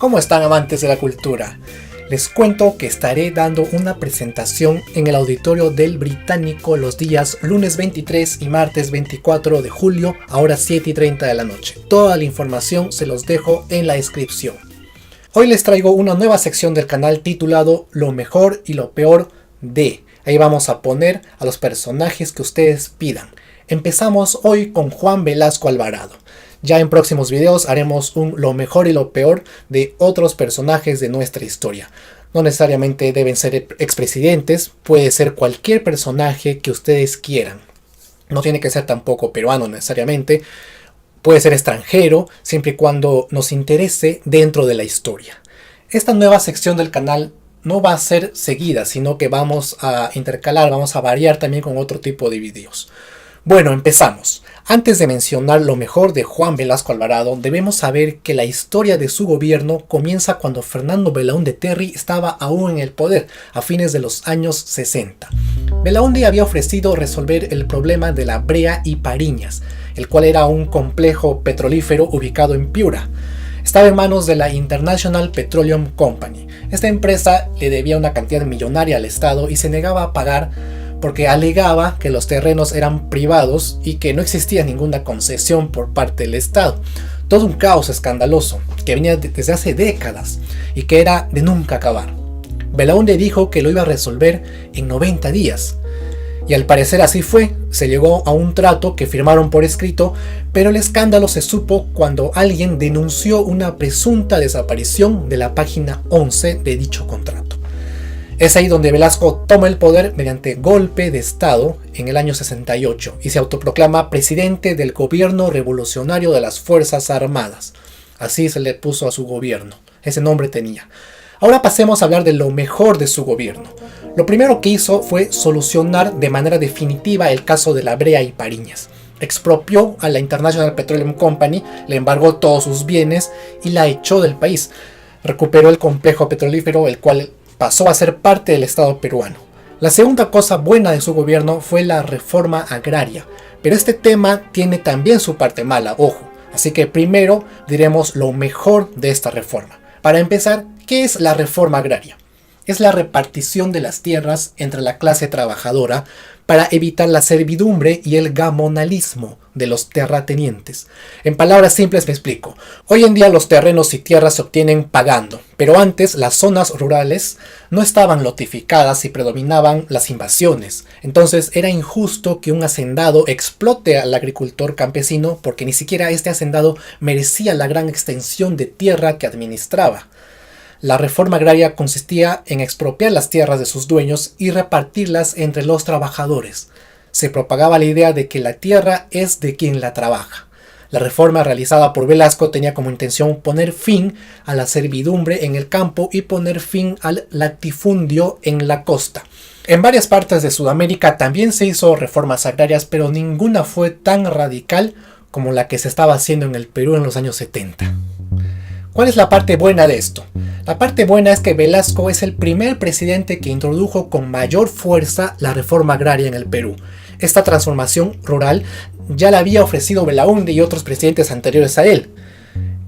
¿Cómo están, amantes de la cultura? Les cuento que estaré dando una presentación en el auditorio del Británico los días lunes 23 y martes 24 de julio a horas 7:30 de la noche. Toda la información se los dejo en la descripción. Hoy les traigo una nueva sección del canal titulado Lo mejor y lo peor de. Ahí vamos a poner a los personajes que ustedes pidan. Empezamos hoy con Juan Velasco Alvarado. Ya en próximos videos haremos un lo mejor y lo peor de otros personajes de nuestra historia. No necesariamente deben ser expresidentes, puede ser cualquier personaje que ustedes quieran. No tiene que ser tampoco peruano necesariamente, puede ser extranjero, siempre y cuando nos interese dentro de la historia. Esta nueva sección del canal no va a ser seguida, sino que vamos a intercalar, vamos a variar también con otro tipo de videos. Bueno, empezamos. Antes de mencionar lo mejor de Juan Velasco Alvarado, debemos saber que la historia de su gobierno comienza cuando Fernando Belaúnde Terry estaba aún en el poder, a fines de los años 60. Belaúnde había ofrecido resolver el problema de la brea y Pariñas, el cual era un complejo petrolífero ubicado en Piura. Estaba en manos de la International Petroleum Company. Esta empresa le debía una cantidad millonaria al Estado y se negaba a pagar porque alegaba que los terrenos eran privados y que no existía ninguna concesión por parte del Estado. Todo un caos escandaloso que venía desde hace décadas y que era de nunca acabar. Belaúnde dijo que lo iba a resolver en 90 días. Y al parecer así fue, se llegó a un trato que firmaron por escrito, pero el escándalo se supo cuando alguien denunció una presunta desaparición de la página 11 de dicho contrato. Es ahí donde Velasco toma el poder mediante golpe de Estado en el año 68 y se autoproclama presidente del gobierno revolucionario de las Fuerzas Armadas. Así se le puso a su gobierno, ese nombre tenía. Ahora pasemos a hablar de lo mejor de su gobierno. Lo primero que hizo fue solucionar de manera definitiva el caso de la brea y Pariñas. Expropió a la International Petroleum Company, le embargó todos sus bienes y la echó del país. Recuperó el complejo petrolífero, el cual pasó a ser parte del Estado peruano. La segunda cosa buena de su gobierno fue la reforma agraria, pero este tema tiene también su parte mala, ojo. Así que primero diremos lo mejor de esta reforma. Para empezar, ¿qué es la reforma agraria? Es la repartición de las tierras entre la clase trabajadora para evitar la servidumbre y el gamonalismo de los terratenientes. En palabras simples me explico. Hoy en día los terrenos y tierras se obtienen pagando, pero antes las zonas rurales no estaban lotificadas y predominaban las invasiones. Entonces era injusto que un hacendado explote al agricultor campesino porque ni siquiera este hacendado merecía la gran extensión de tierra que administraba. La reforma agraria consistía en expropiar las tierras de sus dueños y repartirlas entre los trabajadores. Se propagaba la idea de que la tierra es de quien la trabaja. La reforma realizada por Velasco tenía como intención poner fin a la servidumbre en el campo y poner fin al latifundio en la costa. En varias partes de Sudamérica también se hizo reformas agrarias, pero ninguna fue tan radical como la que se estaba haciendo en el Perú en los años 70. ¿Cuál es la parte buena de esto? La parte buena es que Velasco es el primer presidente que introdujo con mayor fuerza la reforma agraria en el Perú. Esta transformación rural ya la había ofrecido Belaúnde y otros presidentes anteriores a él.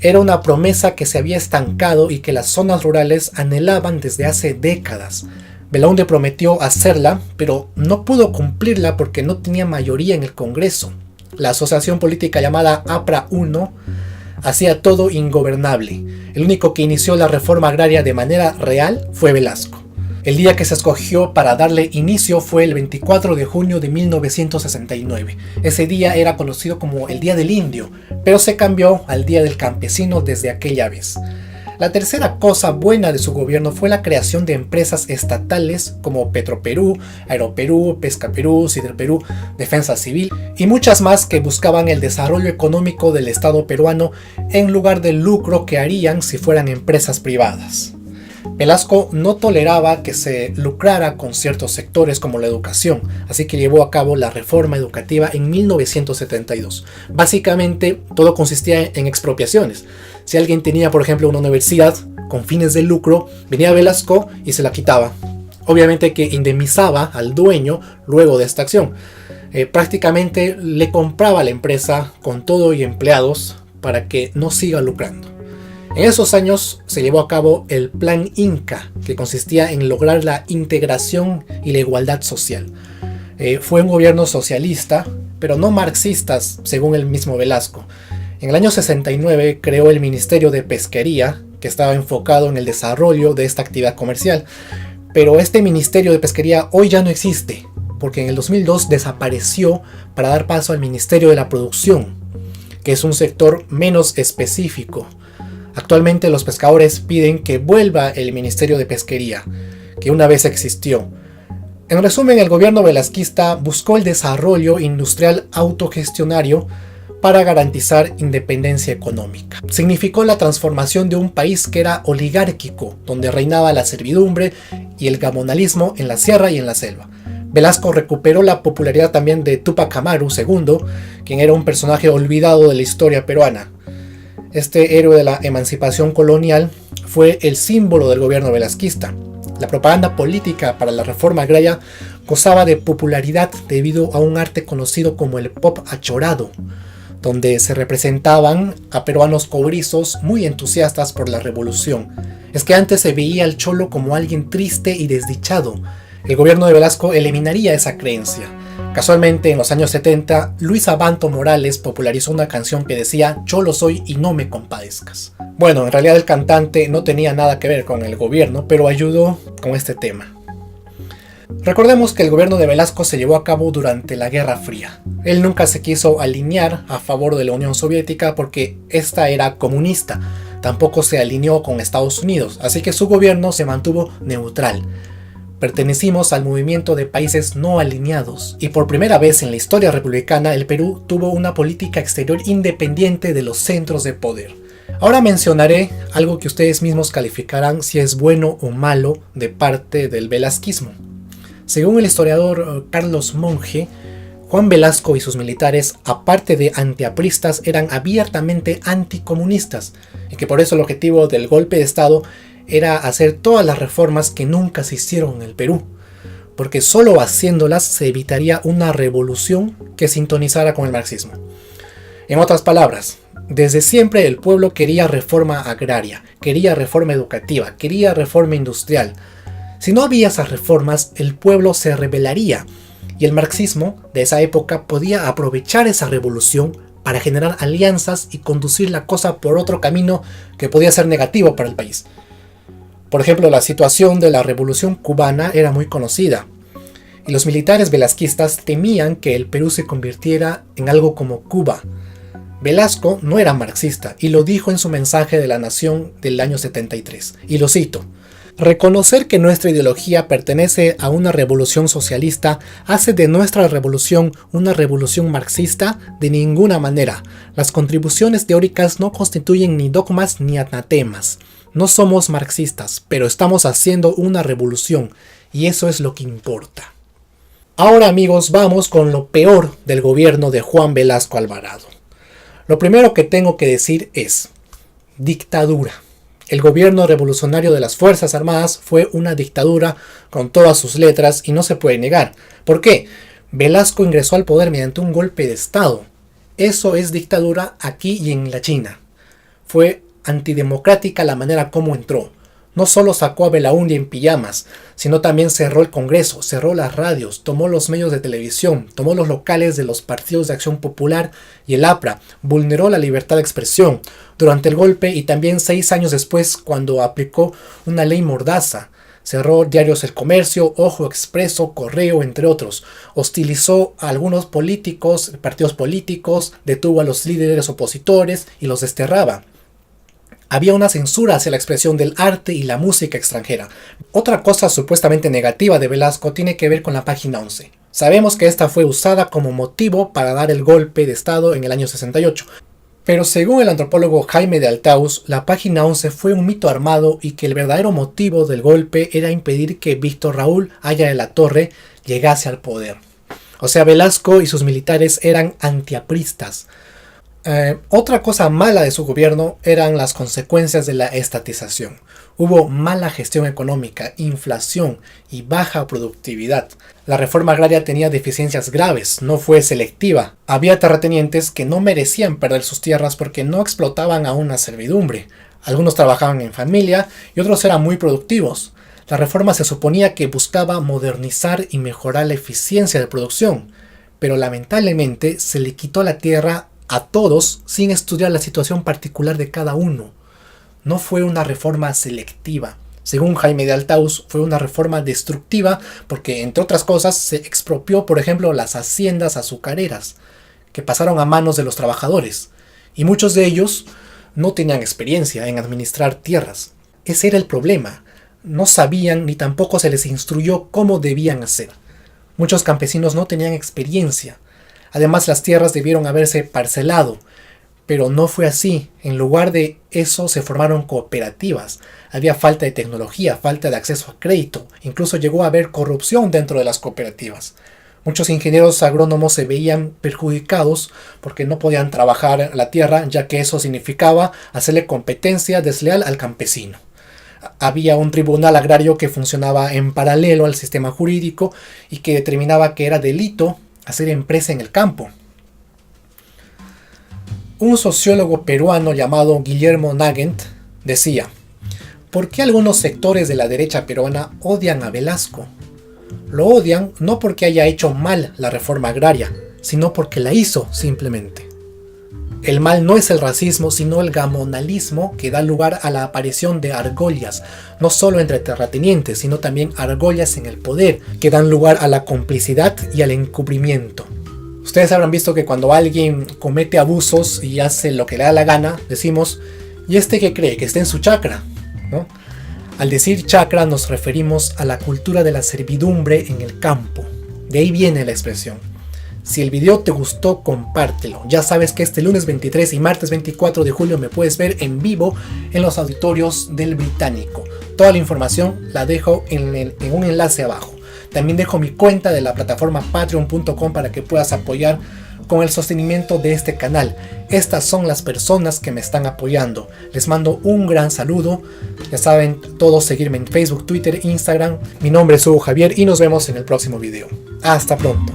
Era una promesa que se había estancado y que las zonas rurales anhelaban desde hace décadas. Belaúnde prometió hacerla, pero no pudo cumplirla porque no tenía mayoría en el Congreso. La asociación política llamada APRA 1 hacía todo ingobernable. El único que inició la reforma agraria de manera real fue Velasco. El día que se escogió para darle inicio fue el 24 de junio de 1969. Ese día era conocido como el Día del Indio, pero se cambió al Día del Campesino desde aquella vez. La tercera cosa buena de su gobierno fue la creación de empresas estatales como Petroperú, Aeroperú, Pescaperú, Siderperú, Defensa Civil y muchas más que buscaban el desarrollo económico del Estado peruano en lugar del lucro que harían si fueran empresas privadas. Velasco no toleraba que se lucrara con ciertos sectores como la educación, así que llevó a cabo la reforma educativa en 1972. Básicamente todo consistía en expropiaciones. Si alguien tenía, por ejemplo, una universidad con fines de lucro, venía Velasco y se la quitaba. Obviamente que indemnizaba al dueño luego de esta acción. Prácticamente le compraba a la empresa con todo y empleados para que no siga lucrando. En esos años se llevó a cabo el Plan Inca, que consistía en lograr la integración y la igualdad social. Fue un gobierno socialista, pero no marxista, según el mismo Velasco. En el año 69 creó el Ministerio de Pesquería, que estaba enfocado en el desarrollo de esta actividad comercial. Pero este Ministerio de Pesquería hoy ya no existe, porque en el 2002 desapareció para dar paso al Ministerio de la Producción, que es un sector menos específico. Actualmente los pescadores piden que vuelva el Ministerio de Pesquería, que una vez existió. En resumen, el gobierno velasquista buscó el desarrollo industrial autogestionario para garantizar independencia económica. Significó la transformación de un país que era oligárquico, donde reinaba la servidumbre y el gamonalismo en la sierra y en la selva. Velasco recuperó la popularidad también de Túpac Amaru II, quien era un personaje olvidado de la historia peruana. Este héroe de la emancipación colonial fue el símbolo del gobierno velasquista. La propaganda política para la reforma agraria gozaba de popularidad debido a un arte conocido como el pop achorado, donde se representaban a peruanos cobrizos muy entusiastas por la revolución. Es que antes se veía al cholo como alguien triste y desdichado. El gobierno de Velasco eliminaría esa creencia. Casualmente, en los años 70, Luis Abanto Morales popularizó una canción que decía «Cholo soy y no me compadezcas». Bueno, en realidad el cantante no tenía nada que ver con el gobierno, pero ayudó con este tema. Recordemos que el gobierno de Velasco se llevó a cabo durante la Guerra Fría. Él nunca se quiso alinear a favor de la Unión Soviética porque esta era comunista. Tampoco se alineó con Estados Unidos, así que su gobierno se mantuvo neutral. Pertenecimos al movimiento de países no alineados, y por primera vez en la historia republicana el Perú tuvo una política exterior independiente de los centros de poder. Ahora mencionaré algo que ustedes mismos calificarán si es bueno o malo de parte del velasquismo. Según el historiador Carlos Monge, Juan Velasco y sus militares, aparte de antiapristas, eran abiertamente anticomunistas, y que por eso el objetivo del golpe de Estado era hacer todas las reformas que nunca se hicieron en el Perú, porque solo haciéndolas se evitaría una revolución que sintonizara con el marxismo. En otras palabras, desde siempre el pueblo quería reforma agraria, quería reforma educativa, quería reforma industrial. Si no había esas reformas, el pueblo se rebelaría, y el marxismo de esa época podía aprovechar esa revolución para generar alianzas y conducir la cosa por otro camino que podía ser negativo para el país. Por ejemplo, la situación de la Revolución Cubana era muy conocida, y los militares velasquistas temían que el Perú se convirtiera en algo como Cuba. Velasco no era marxista, y lo dijo en su mensaje de la Nación del año 73, y lo cito: «Reconocer que nuestra ideología pertenece a una revolución socialista hace de nuestra revolución una revolución marxista de ninguna manera. Las contribuciones teóricas no constituyen ni dogmas ni anatemas. No somos marxistas, pero estamos haciendo una revolución, y eso es lo que importa». Ahora, amigos, vamos con lo peor del gobierno de Juan Velasco Alvarado. Lo primero que tengo que decir es dictadura. El gobierno revolucionario de las Fuerzas Armadas fue una dictadura con todas sus letras y no se puede negar. ¿Por qué? Velasco ingresó al poder mediante un golpe de Estado. Eso es dictadura aquí y en la China. Fue antidemocrática la manera como entró. No solo sacó a Belaúnde en pijamas, sino también cerró el Congreso, cerró las radios, tomó los medios de televisión, tomó los locales de los partidos de Acción Popular y el APRA, vulneró la libertad de expresión durante el golpe y también 6 años después cuando aplicó una ley mordaza. Cerró diarios El Comercio, Ojo Expreso, Correo, entre otros. Hostilizó a algunos políticos, partidos políticos, detuvo a los líderes opositores y los desterraba. Había una censura hacia la expresión del arte y la música extranjera. Otra cosa supuestamente negativa de Velasco tiene que ver con la página 11. Sabemos que esta fue usada como motivo para dar el golpe de Estado en el año 68. Pero según el antropólogo Jaime de Altaus, la página 11 fue un mito armado y que el verdadero motivo del golpe era impedir que Víctor Raúl Haya de la Torre llegase al poder. O sea, Velasco y sus militares eran antiapristas. Otra cosa mala de su gobierno eran las consecuencias de la estatización. Hubo mala gestión económica, inflación y baja productividad. La reforma agraria tenía deficiencias graves, no fue selectiva. Había terratenientes que no merecían perder sus tierras porque no explotaban a una servidumbre. Algunos trabajaban en familia y otros eran muy productivos. La reforma se suponía que buscaba modernizar y mejorar la eficiencia de producción, pero lamentablemente se le quitó la tierra a todos sin estudiar la situación particular de cada uno. No fue una reforma selectiva. Según Jaime de Altaus, fue una reforma destructiva porque, entre otras cosas, se expropió, por ejemplo, las haciendas azucareras, que pasaron a manos de los trabajadores, y muchos de ellos no tenían experiencia en administrar tierras. Ese era el problema. No sabían ni tampoco se les instruyó cómo debían hacer. Muchos campesinos no tenían experiencia. Además, las tierras debieron haberse parcelado, pero no fue así. En lugar de eso se formaron cooperativas. Había falta de tecnología, falta de acceso a crédito. Incluso llegó a haber corrupción dentro de las cooperativas. Muchos ingenieros agrónomos se veían perjudicados porque no podían trabajar la tierra, ya que eso significaba hacerle competencia desleal al campesino. Había un tribunal agrario que funcionaba en paralelo al sistema jurídico y que determinaba que era delito hacer empresa en el campo. Un sociólogo peruano llamado Guillermo Nagent decía: ¿por qué algunos sectores de la derecha peruana odian a Velasco? Lo odian no porque haya hecho mal la reforma agraria, sino porque la hizo simplemente. El mal no es el racismo, sino el gamonalismo que da lugar a la aparición de argollas, no solo entre terratenientes, sino también argollas en el poder, que dan lugar a la complicidad y al encubrimiento. Ustedes habrán visto que cuando alguien comete abusos y hace lo que le da la gana, decimos: ¿y este qué cree? ¿Que está en su chacra? ¿No? Al decir chacra nos referimos a la cultura de la servidumbre en el campo. De ahí viene la expresión. Si el video te gustó, compártelo. Ya sabes que este lunes 23 y martes 24 de julio me puedes ver en vivo en los auditorios del Británico. Toda la información la dejo en un enlace abajo. También dejo mi cuenta de la plataforma patreon.com para que puedas apoyar con el sostenimiento de este canal. Estas son las personas que me están apoyando. Les mando un gran saludo. Ya saben todos seguirme en Facebook, Twitter, Instagram. Mi nombre es Hugo Javier y nos vemos en el próximo video. Hasta pronto.